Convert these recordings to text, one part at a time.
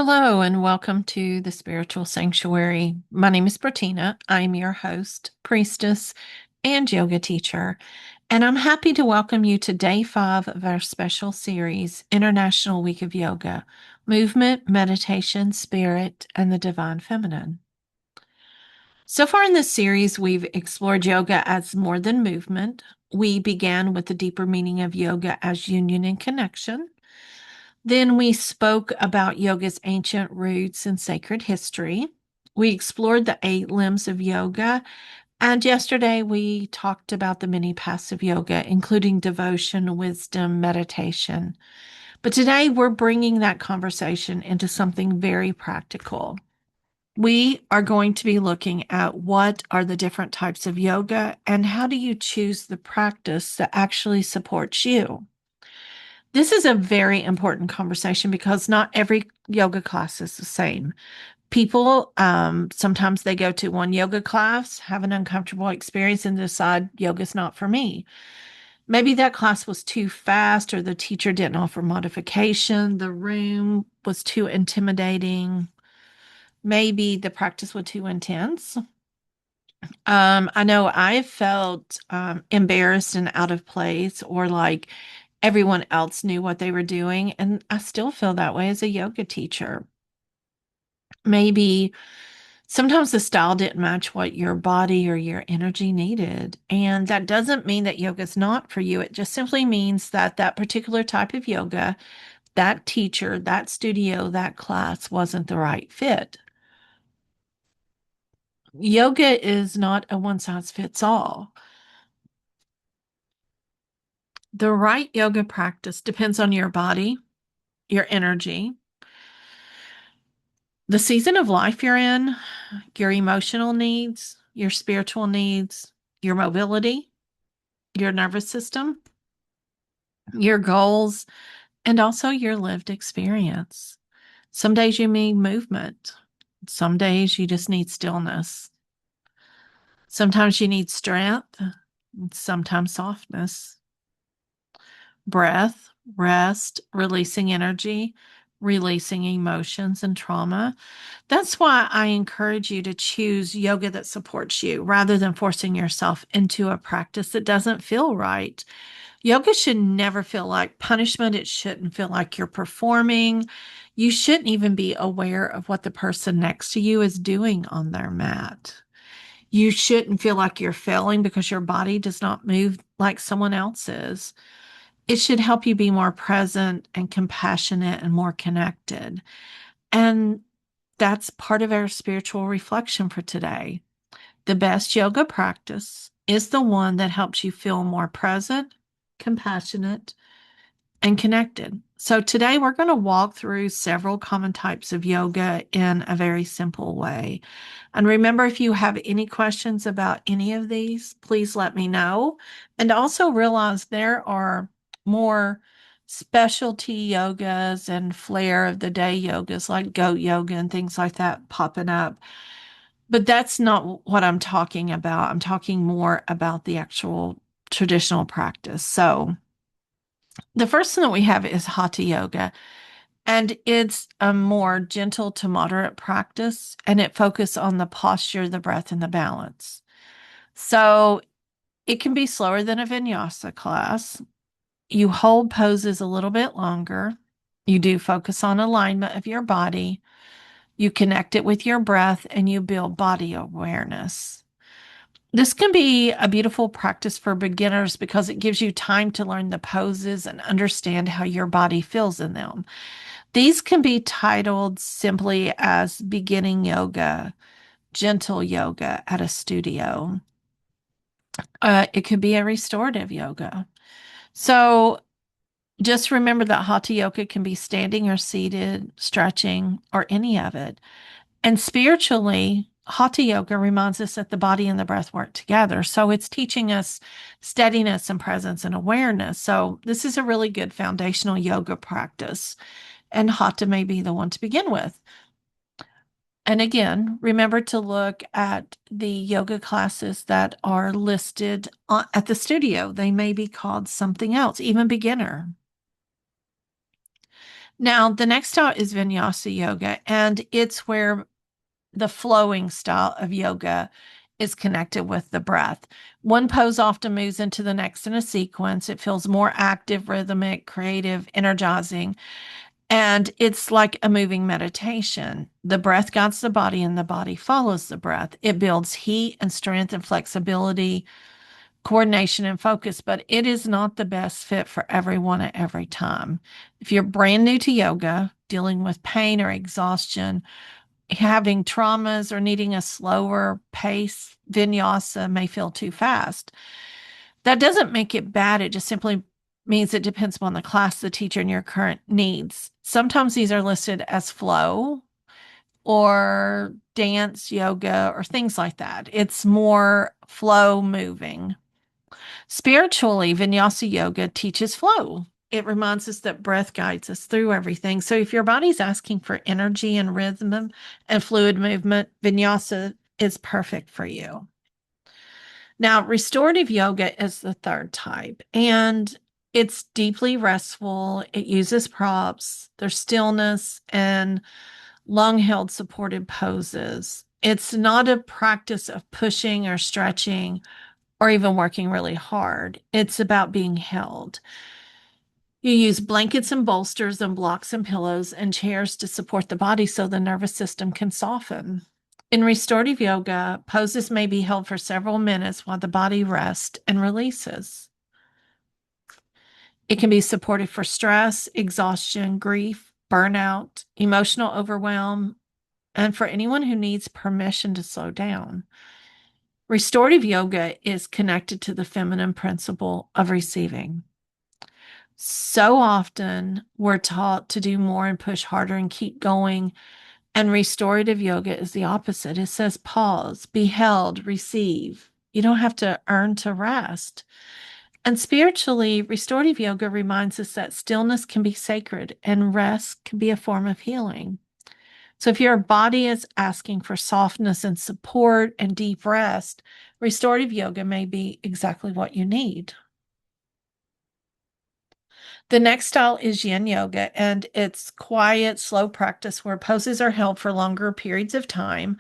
Hello and welcome to the Spiritual Sanctuary. My name is Bertena. I'm your host, priestess, and yoga teacher. And I'm happy to welcome you to day 5 of our special series, International Week of Yoga, Movement, Meditation, Spirit, and the Divine Feminine. So far in this series, we've explored yoga as more than movement. We began with the deeper meaning of yoga as union and connection. Then we spoke about yoga's ancient roots and sacred history. We explored the 8 limbs of yoga. And yesterday we talked about the many paths of yoga, including devotion, wisdom, meditation. But today we're bringing that conversation into something very practical. We are going to be looking at what are the different types of yoga and how do you choose the practice that actually supports you. This is a very important conversation because not every yoga class is the same. People, sometimes they go to one yoga class, have an uncomfortable experience, and decide yoga's not for me. Maybe that class was too fast, or the teacher didn't offer modification, the room was too intimidating, maybe the practice was too intense. I know I felt embarrassed and out of place, or like everyone else knew what they were doing. And I still feel that way as a yoga teacher. Maybe sometimes the style didn't match what your body or your energy needed. And that doesn't mean that yoga is not for you. It just simply means that that particular type of yoga, that teacher, that studio, that class wasn't the right fit. Yoga is not a one size fits all. The right yoga practice depends on your body, your energy, the season of life you're in, your emotional needs, your spiritual needs, your mobility, your nervous system, your goals, and also your lived experience. Some days you need movement. Some days you just need stillness. Sometimes you need strength, sometimes softness, breath, rest, releasing energy, releasing emotions and trauma. That's why I encourage you to choose yoga that supports you rather than forcing yourself into a practice that doesn't feel right. Yoga should never feel like punishment. It shouldn't feel like you're performing. You shouldn't even be aware of what the person next to you is doing on their mat. You shouldn't feel like you're failing because your body does not move like someone else's. It should help you be more present and compassionate and more connected. And that's part of our spiritual reflection for today. The best yoga practice is the one that helps you feel more present, compassionate, and connected. So today we're going to walk through several common types of yoga in a very simple way. And remember, if you have any questions about any of these, please let me know. And also realize there are more specialty yogas and flair of the day yogas like goat yoga and things like that popping up. But that's not what I'm talking about. I'm talking more about the actual traditional practice. So, the first thing that we have is Hatha yoga, and it's a more gentle to moderate practice, and it focuses on the posture, the breath, and the balance. So it can be slower than a Vinyasa class. You hold poses a little bit longer. You do focus on alignment of your body. You connect it with your breath, and you build body awareness. This can be a beautiful practice for beginners because it gives you time to learn the poses and understand how your body feels in them. These can be titled simply as beginning yoga, gentle yoga at a studio. It could be a restorative yoga. So just remember that Hatha yoga can be standing or seated, stretching, or any of it. And spiritually, Hatha yoga reminds us that the body and the breath work together. So it's teaching us steadiness and presence and awareness. So this is a really good foundational yoga practice. And Hatha may be the one to begin with. And again, remember to look at the yoga classes that are listed at the studio. They may be called something else, even beginner. Now, the next style is Vinyasa yoga, and it's where the flowing style of yoga is connected with the breath. One pose often moves into the next in a sequence. It feels more active, rhythmic, creative, energizing, and it's like a moving meditation. The breath guides the body, and the body follows the breath. It builds heat and strength and flexibility, coordination and focus, but it is not the best fit for everyone at every time. If you're brand new to yoga, dealing with pain or exhaustion, having traumas, or needing a slower pace, vinyasa may feel too fast. That doesn't make it bad. It just simply means it depends upon the class, the teacher, and your current needs. Sometimes these are listed as flow or dance yoga or things like that. It's more flow moving. Spiritually, Vinyasa yoga teaches flow. It reminds us that breath guides us through everything. So if your body's asking for energy and rhythm and fluid movement, Vinyasa is perfect for you. Now, restorative yoga is the third type, and it's deeply restful. It uses props, there's stillness, and long held supported poses. It's not a practice of pushing or stretching or even working really hard. It's about being held. You use blankets and bolsters and blocks and pillows and chairs to support the body so the nervous system can soften. In restorative yoga, poses may be held for several minutes while the body rests and releases. It can be supportive for stress, exhaustion, grief, burnout, emotional overwhelm, and for anyone who needs permission to slow down. Restorative yoga is connected to the feminine principle of receiving. So often we're taught to do more and push harder and keep going. And restorative yoga is the opposite. It says pause, be held, receive. You don't have to earn to rest. And spiritually, restorative yoga reminds us that stillness can be sacred and rest can be a form of healing. So if your body is asking for softness and support and deep rest, restorative yoga may be exactly what you need. The next style is yin yoga, and it's quiet, slow practice where poses are held for longer periods of time.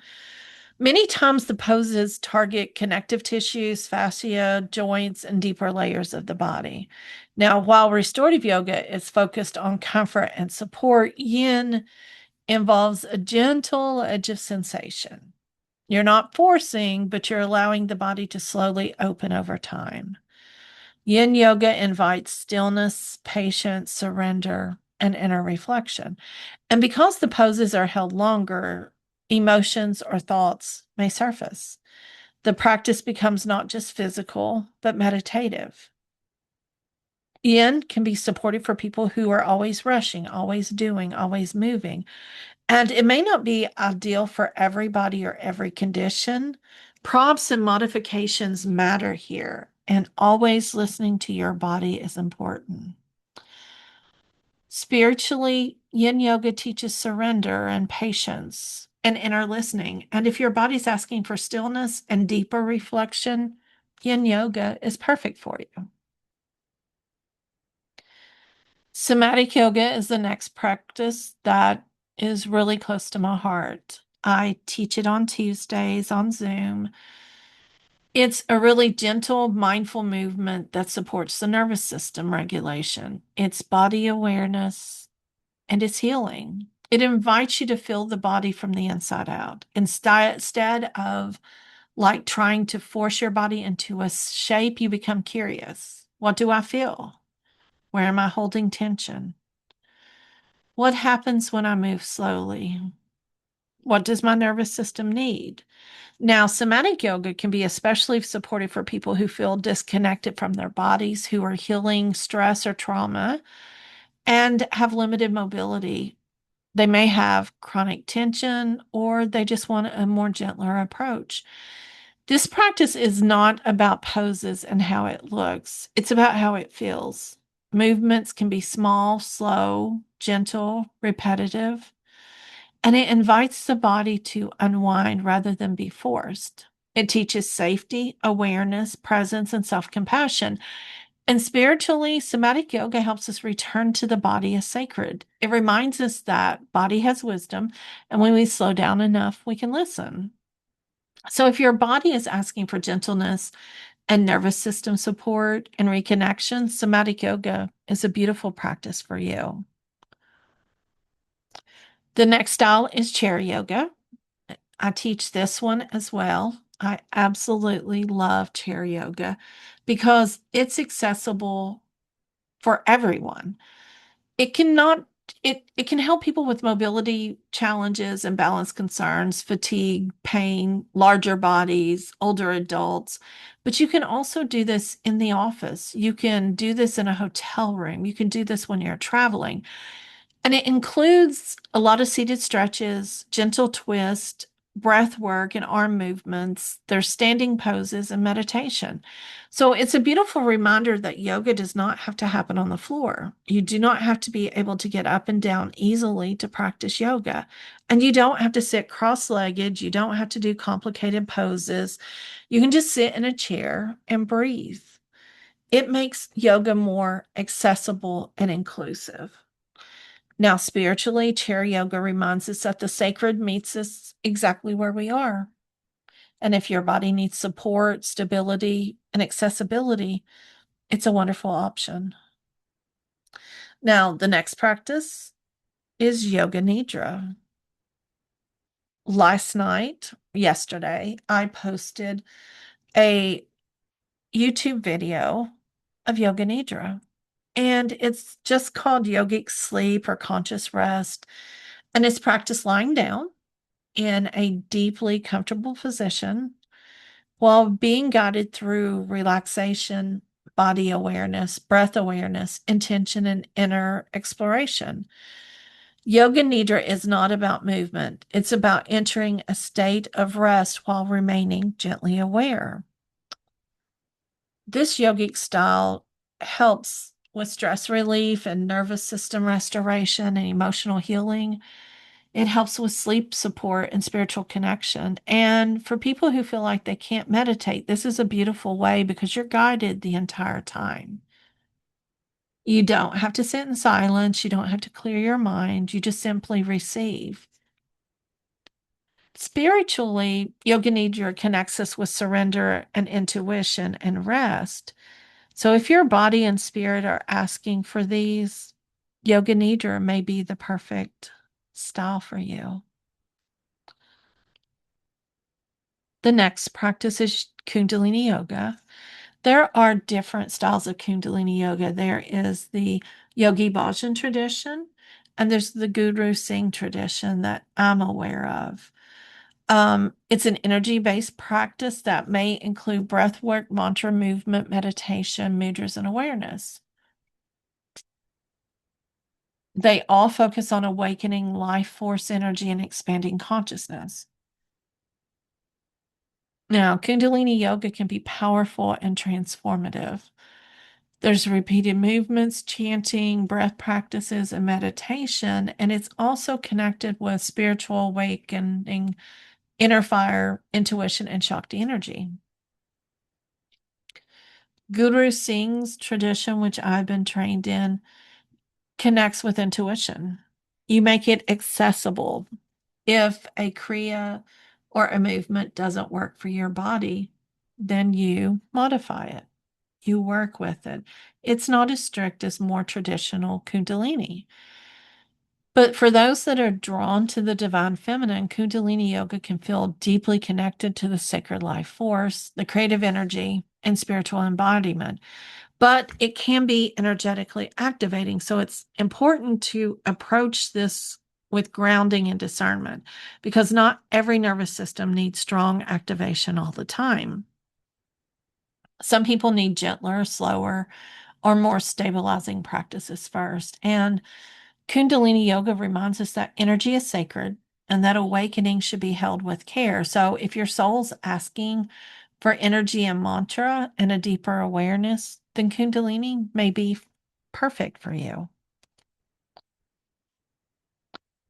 Many times the poses target connective tissues, fascia, joints, and deeper layers of the body. Now, while restorative yoga is focused on comfort and support, yin involves a gentle edge of sensation. You're not forcing, but you're allowing the body to slowly open over time. Yin yoga invites stillness, patience, surrender, and inner reflection. And because the poses are held longer, emotions or thoughts may surface. The practice becomes not just physical, but meditative. Yin can be supportive for people who are always rushing, always doing, always moving. And it may not be ideal for everybody or every condition. Prompts and modifications matter here, and always listening to your body is important. Spiritually, yin yoga teaches surrender and patience and inner listening. And if your body's asking for stillness and deeper reflection, yin yoga is perfect for you. Somatic yoga is the next practice that is really close to my heart. I teach it on Tuesdays on Zoom. It's a really gentle, mindful movement that supports the nervous system regulation. It's body awareness and it's healing. It invites you to feel the body from the inside out instead of like trying to force your body into a shape. You become curious. What do I feel? Where am I holding tension? What happens when I move slowly? What does my nervous system need? Now, somatic yoga can be especially supportive for people who feel disconnected from their bodies, who are healing stress or trauma, and have limited mobility. They may have chronic tension or they just want a more gentler approach. This practice is not about poses and how it looks, it's about how it feels. Movements can be small, slow, gentle, repetitive, and it invites the body to unwind rather than be forced. It teaches safety, awareness, presence, and self compassion. And spiritually, somatic yoga helps us return to the body as sacred. It reminds us that body has wisdom, and when we slow down enough, we can listen. So if your body is asking for gentleness and nervous system support and reconnection, somatic yoga is a beautiful practice for you. The next style is chair yoga. I teach this one as well. I absolutely love chair yoga because it's accessible for everyone. It cannot it can help people with mobility challenges and balance concerns, fatigue, pain, larger bodies, older adults. But you can also do this in the office. You can do this in a hotel room. You can do this when you're traveling. And it includes a lot of seated stretches, gentle twist, breath work, and arm movements. There's standing poses and meditation. So it's a beautiful reminder that yoga does not have to happen on the floor. You do not have to be able to get up and down easily to practice yoga. And you don't have to sit cross-legged. You don't have to do complicated poses. You can just sit in a chair and breathe. It makes yoga more accessible and inclusive. Now, spiritually, chair yoga reminds us that the sacred meets us exactly where we are. And if your body needs support, stability, and accessibility, it's a wonderful option. Now, the next practice is Yoga Nidra. Yesterday, I posted a YouTube video of Yoga Nidra, and it's just called yogic sleep or conscious rest. And it's practiced lying down in a deeply comfortable position while being guided through relaxation, body awareness, breath awareness, intention, and inner exploration. Yoga Nidra is not about movement, it's about entering a state of rest while remaining gently aware. This yogic style helps with stress relief and nervous system restoration and emotional healing. It helps with sleep support and spiritual connection. And for people who feel like they can't meditate, this is a beautiful way because you're guided the entire time. You don't have to sit in silence. You don't have to clear your mind. You just simply receive. Spiritually, Yoga Nidra connects us with surrender and intuition and rest. So if your body and spirit are asking for these, Yoga Nidra may be the perfect style for you. The next practice is Kundalini Yoga. There are different styles of Kundalini Yoga. There is the Yogi Bhajan tradition, and there's the Guru Singh tradition that I'm aware of. It's an energy-based practice that may include breath work, mantra movement, meditation, mudras, and awareness. They all focus on awakening life force energy and expanding consciousness. Now, Kundalini Yoga can be powerful and transformative. There's repeated movements, chanting, breath practices, and meditation, and it's also connected with spiritual awakening, inner fire, intuition, and Shakti energy. Guru Singh's tradition, which I've been trained in, connects with intuition. You make it accessible. If a Kriya or a movement doesn't work for your body, then you modify it. You work with it. It's not as strict as more traditional Kundalini. But for those that are drawn to the divine feminine, Kundalini yoga can feel deeply connected to the sacred life force, the creative energy, and spiritual embodiment. But it can be energetically activating. So it's important to approach this with grounding and discernment because not every nervous system needs strong activation all the time. Some people need gentler, slower, or more stabilizing practices first. And Kundalini yoga reminds us that energy is sacred and that awakening should be held with care. So if your soul's asking for energy and mantra and a deeper awareness, then Kundalini may be perfect for you.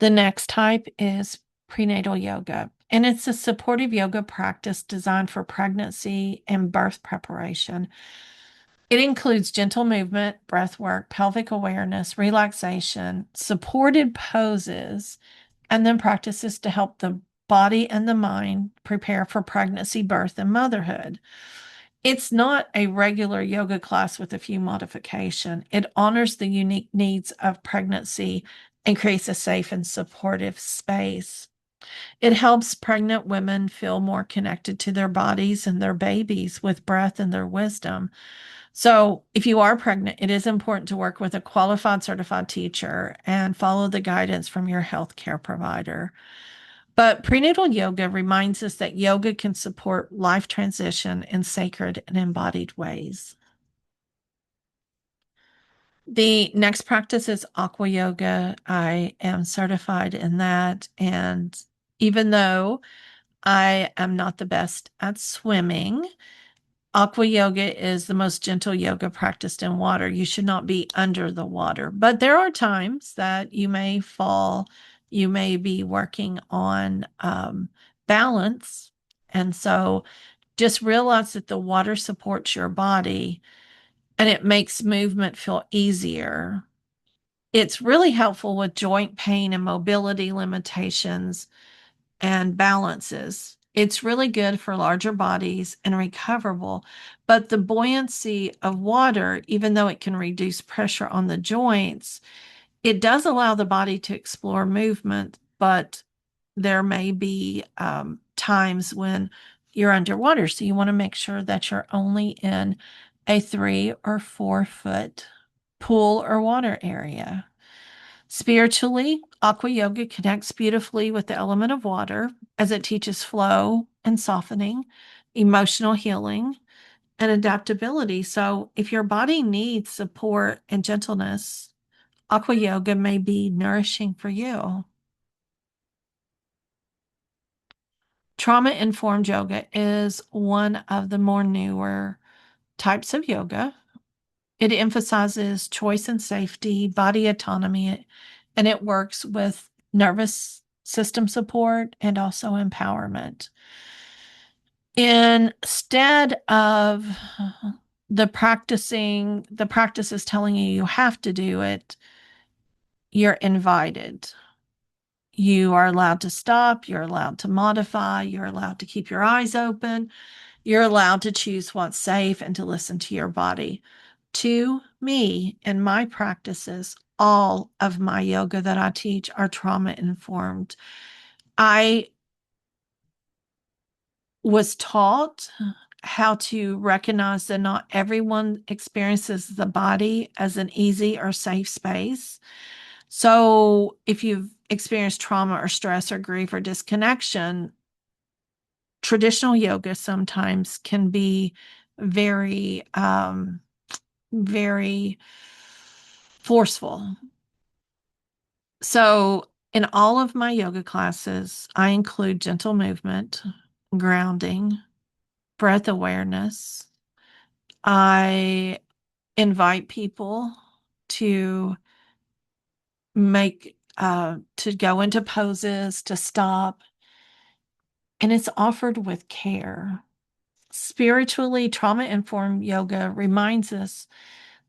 The next type is prenatal yoga, and it's a supportive yoga practice designed for pregnancy and birth preparation. It includes gentle movement, breath work, pelvic awareness, relaxation, supported poses, and then practices to help the body and the mind prepare for pregnancy, birth, and motherhood. It's not a regular yoga class with a few modifications. It honors the unique needs of pregnancy and creates a safe and supportive space. It helps pregnant women feel more connected to their bodies and their babies with breath and their wisdom. So, if you are pregnant, it is important to work with a qualified certified teacher and follow the guidance from your healthcare provider. But prenatal yoga reminds us that yoga can support life transition in sacred and embodied ways. The next practice is Aqua yoga. I am certified in that. And even though I am not the best at swimming, Aqua yoga is the most gentle yoga practiced in water. You should not be under the water, but there are times that you may fall. You may be working on balance. And so just realize that the water supports your body and it makes movement feel easier. It's really helpful with joint pain and mobility limitations and balances. It's really good for larger bodies and recoverable, but the buoyancy of water, even though it can reduce pressure on the joints, it does allow the body to explore movement, but there may be times when you're underwater. So you want to make sure that you're only in a 3 or 4 foot pool or water area. Spiritually, Aqua Yoga connects beautifully with the element of water as it teaches flow and softening, emotional healing, and adaptability. So, if your body needs support and gentleness, Aqua Yoga may be nourishing for you. Trauma informed yoga is one of the more newer types of yoga. It emphasizes choice and safety, body autonomy, and it works with nervous system support and also empowerment. Instead of the practice is telling you you have to do it, you're invited. You are allowed to stop, you're allowed to modify, you're allowed to keep your eyes open, you're allowed to choose what's safe and to listen to your body. To me, in my practices, all of my yoga that I teach are trauma informed. I was taught how to recognize that not everyone experiences the body as an easy or safe space. So if you've experienced trauma or stress or grief or disconnection, traditional yoga sometimes can be very, very forceful. So, in all of my yoga classes, I include gentle movement, grounding, breath awareness. I invite people to to go into poses, to stop, and it's offered with care. Spiritually, trauma informed yoga reminds us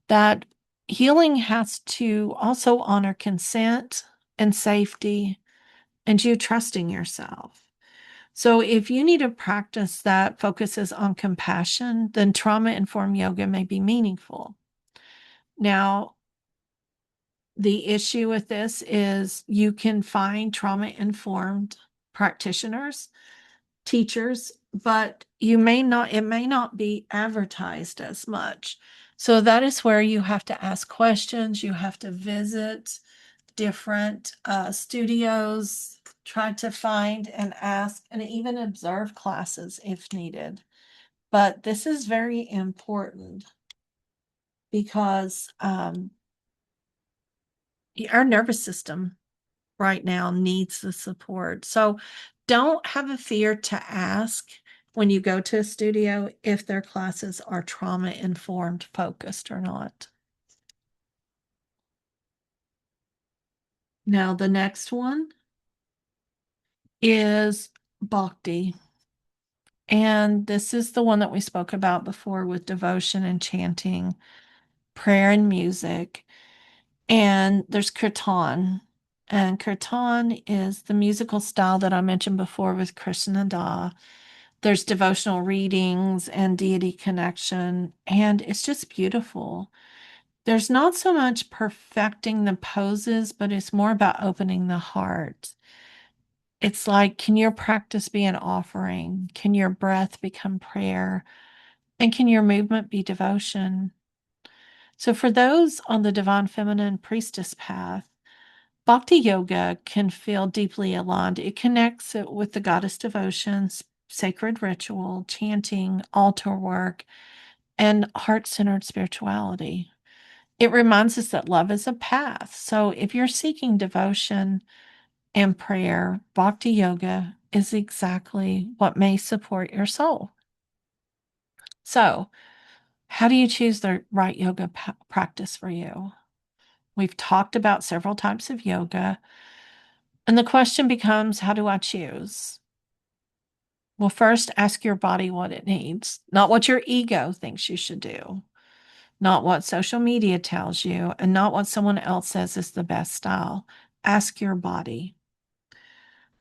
that healing has to also honor consent and safety and you trusting yourself. So, if you need a practice that focuses on compassion, then trauma informed yoga may be meaningful. Now, the issue with this is you can find trauma informed practitioners, teachers, but it may not be advertised as much. So, that is where you have to ask questions, you have to visit different studios, try to find and ask and even observe classes if needed. But this is very important because our nervous system right now needs the support. So don't have a fear to ask when you go to a studio if their classes are trauma informed focused or not. Now, the next one is Bhakti. And this is the one that we spoke about before with devotion and chanting, prayer and music. And there's kirtan. And kirtan is the musical style that I mentioned before with Krishna Da. There's devotional readings and deity connection, and it's just beautiful. There's not so much perfecting the poses, but it's more about opening the heart. It's like, can your practice be an offering? Can your breath become prayer? And can your movement be devotion? So, for those on the divine feminine priestess path, Bhakti yoga can feel deeply aligned. It connects it with the goddess devotions, sacred ritual, chanting, altar work, and heart centered spirituality. It reminds us that love is a path. So if you're seeking devotion and prayer, Bhakti yoga is exactly what may support your soul. So, how do you choose the right yoga practice for you? We've talked about several types of yoga. And the question becomes, how do I choose? Well, first ask your body what it needs, not what your ego thinks you should do, not what social media tells you, and not what someone else says is the best style. Ask your body.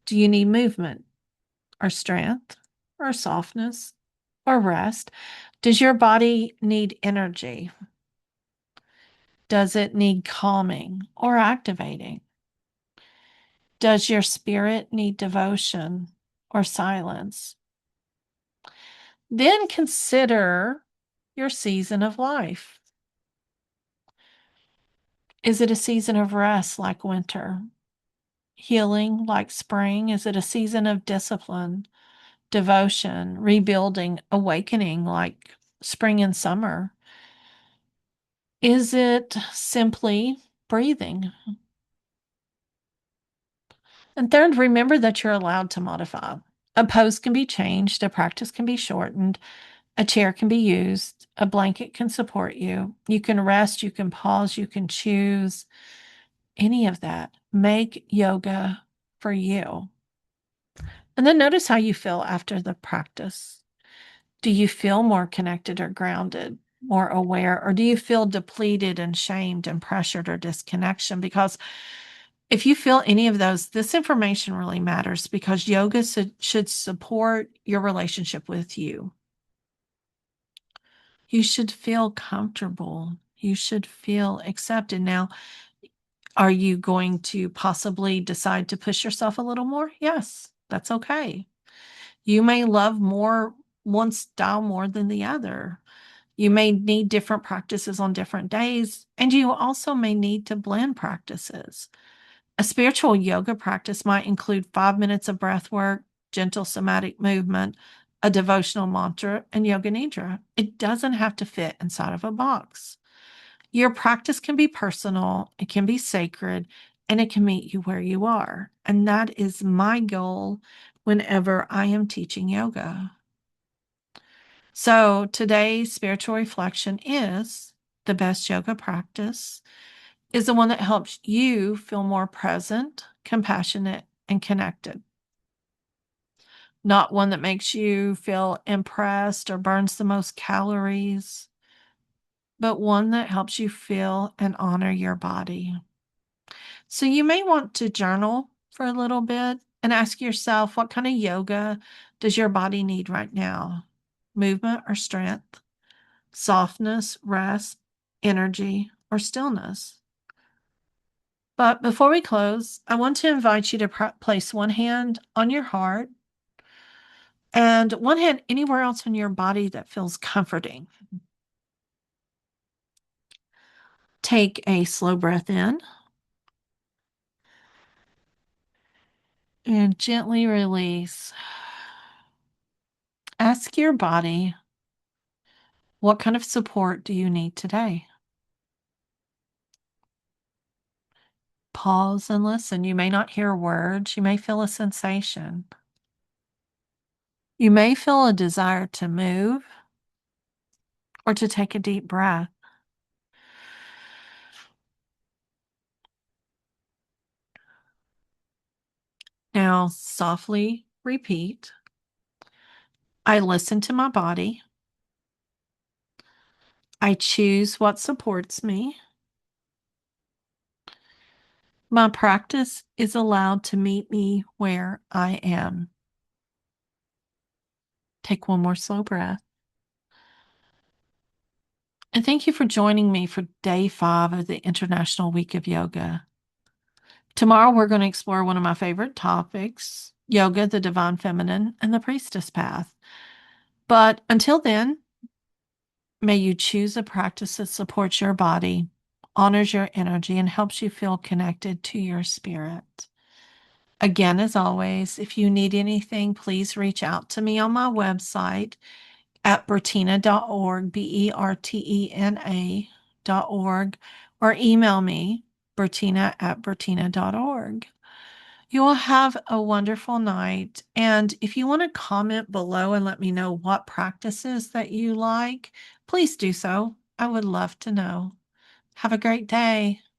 Do you need movement or strength or softness or rest? Does your body need energy? Does it need calming or activating? Does your spirit need devotion or silence? Then consider your season of life. Is it a season of rest like winter? Healing like spring? Is it a season of discipline, devotion, rebuilding, awakening like spring and summer? Is it simply breathing? And third, remember that you're allowed to modify. A pose can be changed, a practice can be shortened, a chair can be used, a blanket can support you. You can rest, you can pause, you can choose any of that. Make yoga for you. And then notice how you feel after the practice. Do you feel more connected or grounded, more aware, or do you feel depleted and shamed and pressured or disconnection? Because if you feel any of those, this information really matters because yoga should support your relationship with you. You should feel comfortable. You should feel accepted. Now, are you going to possibly decide to push yourself a little more? Yes, that's okay. You may love one style more than the other. You may need different practices on different days, and you also may need to blend practices. A spiritual yoga practice might include 5 minutes of breath work, gentle somatic movement, a devotional mantra, and yoga nidra. It doesn't have to fit inside of a box. Your practice can be personal, it can be sacred, and it can meet you where you are. And that is my goal whenever I am teaching yoga. So today's spiritual reflection is the best yoga practice is the one that helps you feel more present, compassionate, and connected. Not one that makes you feel impressed or burns the most calories, but one that helps you feel and honor your body. So you may want to journal for a little bit and ask yourself, what kind of yoga does your body need right now? Movement or strength? Softness, rest, energy, or stillness? But before we close, I want to invite you to place one hand on your heart and one hand anywhere else in your body that feels comforting. Take a slow breath in and gently release. Ask your body, what kind of support do you need today? Pause and listen. You may not hear words, you may feel a sensation. You may feel a desire to move or to take a deep breath. Now, softly repeat, I listen to my body. I choose what supports me. My practice is allowed to meet me where I am. Take one more slow breath. And thank you for joining me for day 5 of the International Week of Yoga. Tomorrow, we're going to explore one of my favorite topics, yoga, the divine feminine, and the priestess path. But until then, may you choose a practice that supports your body, honors your energy, and helps you feel connected to your spirit. Again, as always, if you need anything, please reach out to me on my website at bertena.org, Bertena.org, or email me, bertena@bertena.org. You will have a wonderful night. And if you want to comment below and let me know what practices that you like, please do so. I would love to know. Have a great day.